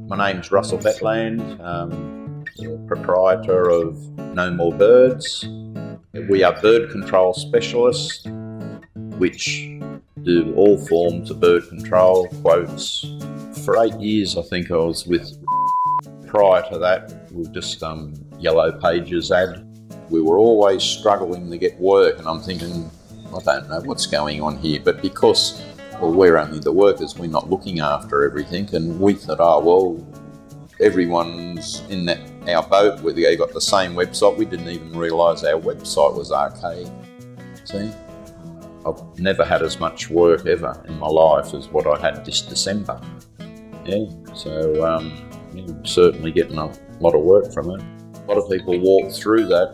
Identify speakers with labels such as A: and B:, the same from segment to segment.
A: My name's Russell Betland, proprietor of No More Birds. We are bird control specialists, which do all forms of bird control, quotes. For 8 years, I think I was with. Prior to that, we were just Yellow Pages ad. We were always struggling to get work, and I'm thinking, I don't know what's going on here. But because, we're only the workers, we're not looking after everything, and we thought, everyone's in our boat. They got the same website. We didn't even realise our website was archaic. See, I've never had as much work ever in my life as what I had this December. Yeah, so certainly getting a lot of work from it. A lot of people walk through that.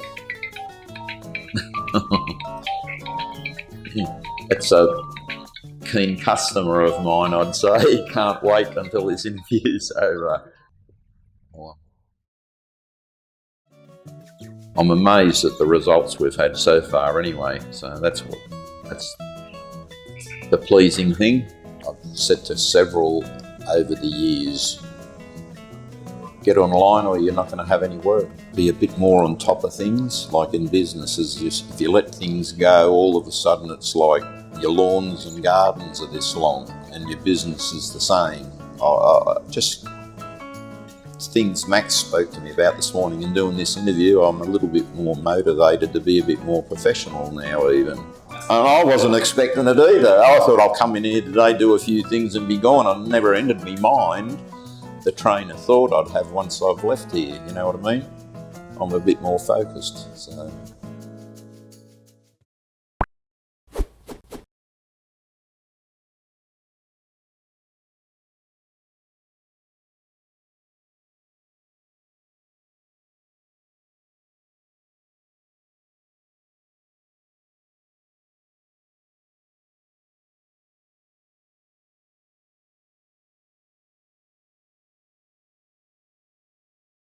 A: It's a keen customer of mine, I'd say. Can't wait until this interview's over. I'm amazed at the results we've had so far anyway, so that's the pleasing thing. I've said to several over the years, get online or you're not going to have any work. Be a bit more on top of things, like in businesses. If you let things go, all of a sudden it's like your lawns and gardens are this long and your business is the same. Just things Max spoke to me about this morning in doing this interview, I'm a little bit more motivated to be a bit more professional now even. And I wasn't expecting it either. I thought I'll come in here today, do a few things and be gone. It never entered me mind the train of thought I'd have once I've left here, you know what I mean? I'm a bit more focused, so.